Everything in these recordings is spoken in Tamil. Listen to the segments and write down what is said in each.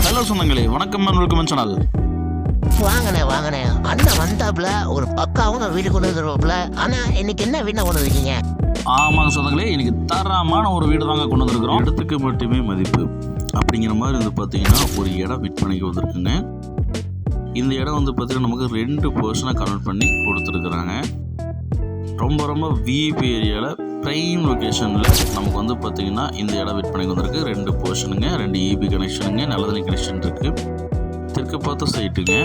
ஹலோ சொந்தங்களே, வணக்கம் அண்ட் வெல்கம் சேனல். வாங்கண்ணே அண்ணன் வந்தாப்புல ஒரு பக்காவும் வீடு கொண்டு வந்துருவாப்புல. ஆனா இன்னைக்கு என்ன வீடு கொண்டு வந்திருக்கீங்க? ஆமாங்க சொந்தங்களே, இன்னைக்கு தரமான ஒரு வீடு தாங்க கொண்டு வந்திருக்கிறோம். இடத்துக்கு மட்டுமே மதிப்பு அப்படிங்கிற மாதிரி வந்து பார்த்தீங்கன்னா ஒரு இடம் விற்பனைக்கு வந்திருக்குங்க. இந்த இடம் வந்து பார்த்தீங்கன்னா நமக்கு 2 போர்ஷனாக கன்வெர்ட் பண்ணி கொடுத்துருக்குறாங்க. ரொம்ப விஐபி ஏரியாவில் ப்ரைம் லொக்கேஷனில் நமக்கு வந்து பார்த்திங்கன்னா இந்த இடம் விற்பனைக்கு வந்திருக்கு. 2 போர்ஷனுங்க, 2 இபி கனெக்ஷனுங்க, நல்ல தண்ணி கனெக்ஷன் இருக்குது. தெற்கு பார்த்த சைட்டுங்க.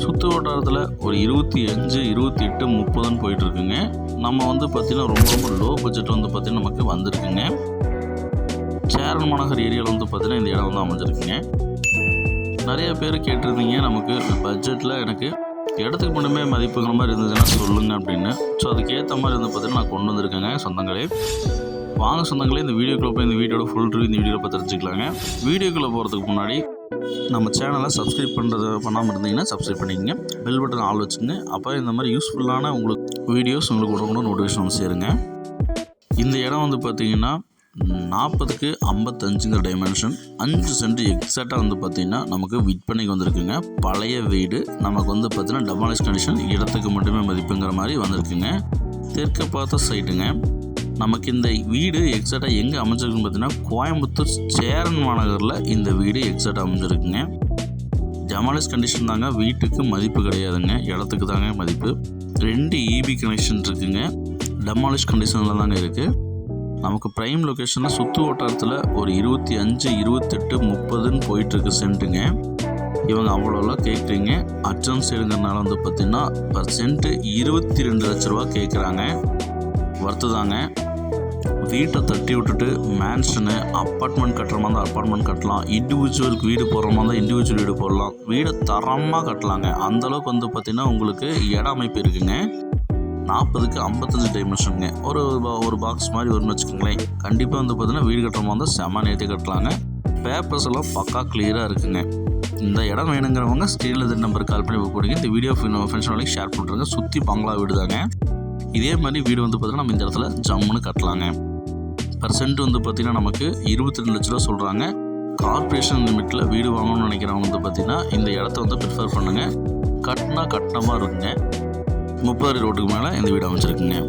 சுற்று வட்டாரத்தில் ஒரு 25, 28, 30ன்னு போயிட்டுருக்குங்க. நம்ம வந்து பார்த்திங்கன்னா ரொம்ப லோ பட்ஜெட் வந்து பார்த்திங்கன்னா நமக்கு வந்திருக்குங்க. சேரன் மாநகர் ஏரியாவில் வந்து பார்த்திங்கன்னா இந்த இடம் வந்து அமைஞ்சிருக்குங்க. நிறைய பேர் கேட்டிருந்தீங்க நமக்கு பட்ஜெட்டில் எனக்கு இடத்துக்கு மட்டுமே மதிப்புங்கிற மாதிரி இருந்ததுன்னா சொல்லுங்கள் அப்படின்னு. ஸோ அதுக்கேற்ற மாதிரி வந்து பார்த்தீங்கன்னா நான் கொண்டு வந்திருக்கேங்க சொந்தங்களே. வாங்க சொந்தங்களே, இந்த வீடியோக்குள்ளே போய் இந்த வீடியோட ஃபுல் ரிவ்யூ இந்த வீடியோவில் பார்த்து தெரிஞ்சுக்கலாங்க. வீடியோக்குள்ளே போகிறதுக்கு முன்னாடி நம்ம சேனலை சப்ஸ்கிரைப் பண்ணாமல் இருந்தீங்கன்னா சப்ஸ்கிரைப் பண்ணிக்கங்க. பெல் பட்டன் ஆல் வச்சுங்க. அப்போ இந்த மாதிரி யூஸ்ஃபுல்லான உங்களுக்கு வீடியோஸ் உங்களுக்கு உடனே நோட்டிஃபிகேஷன் வந்து சேருங்க. இந்த இடம் வந்து பார்த்திங்கன்னா 40க்கு 55 டைமென்ஷன், 5 சென்ட் எக்ஸாக்டாக வந்து பார்த்திங்கன்னா நமக்கு விற்பனைக்கு வந்திருக்குங்க. பழைய வீடு நமக்கு வந்து பார்த்திங்கன்னா டெமாலிஷ் கண்டிஷன், இடத்துக்கு மட்டுமே மதிப்புங்கிற மாதிரி வந்திருக்குங்க. தெற்கு பார்த்த சைட்டுங்க. நமக்கு இந்த வீடு எக்ஸாக்டாக எங்கே அமைஞ்சிருக்குன்னு பார்த்தீங்கன்னா கோயம்புத்தூர் சேரன் மாநகரில் இந்த வீடு எக்ஸாக்டாக அமைஞ்சிருக்குங்க. டெமாலிஷ் கண்டிஷன் தாங்க, வீட்டுக்கு மதிப்பு கிடையாதுங்க, இடத்துக்கு தாங்க மதிப்பு. 2 இபி கனெக்ஷன் இருக்குங்க. டெமாலிஷ் கண்டிஷனில் தாங்க இருக்குது. நமக்கு ப்ரைம் லொக்கேஷனில் சுற்று வட்டாரத்தில் ஒரு 25, 28, 30ன்னு போயிட்டுருக்கு சென்ட்டுங்க. இவங்க அவ்வளோலாம் கேட்குறீங்க. அட்வான்ஸ் சைடுங்கிறனால வந்து பார்த்திங்கன்னா பர் சென்ட்டு 22 லட்ச ரூபா கேட்குறாங்க. வர்த்துதாங்க. வீட்டை தட்டி விட்டுட்டு மேன்ஷனு அப்பார்ட்மெண்ட் கட்டுற மாதிரி தான் அப்பார்ட்மெண்ட் கட்டலாம். இண்டிவிஜுவலுக்கு வீடு போடுற மாதிரி தான் இண்டிவிஜுவல் வீடு போடலாம். வீடை தரமாக கட்டலாங்க. அந்தளவுக்கு வந்து பார்த்திங்கன்னா உங்களுக்கு இட அமைப்பு இருக்குங்க. 40க்கு 55 டைமென்ஷனுங்க. ஒரு பாக்ஸ் மாதிரி வரும்னு வச்சுக்கோங்களேன். கண்டிப்பாக வந்து பார்த்தீங்கன்னா வீடு கட்டுற மாதிரி தான் செம்ம நேர்த்தி கட்டலாங்க. பேப்பர்ஸ் எல்லாம் பக்கா கிளியராக இருக்குங்க. இந்த இடம் வேணுங்கிறவங்க ஸ்க்ரீனில் இந்த நம்பருக்கு கால் பண்ணி போடுங்க. இந்த வீடியோ ஃப்ரெண்ட்ஸ் நாளைக்கு ஷேர் பண்ணுறேங்க. சுற்றி பங்களா வீடு தாங்க. இதே மாதிரி வீடு வந்து பார்த்தீங்கன்னா நம்ம இந்த இடத்துல ஜம்முன்னு கட்டலாங்க. பர்சன்ட் வந்து பார்த்திங்கன்னா நமக்கு 22 லட்ச ரூபா சொல்கிறாங்க. கார்பரேஷன் லிமிட்டில் வீடு வாங்கணும்னு நினைக்கிறவங்க வந்து பார்த்திங்கன்னா இந்த இடத்த வந்து ப்ரிஃபர் பண்ணுங்கள். கட்டினா கட்டினமாக இருக்குங்க. 30 ரோட்டுக்கு மேலே இந்த வீடு அமைச்சிருக்குங்க.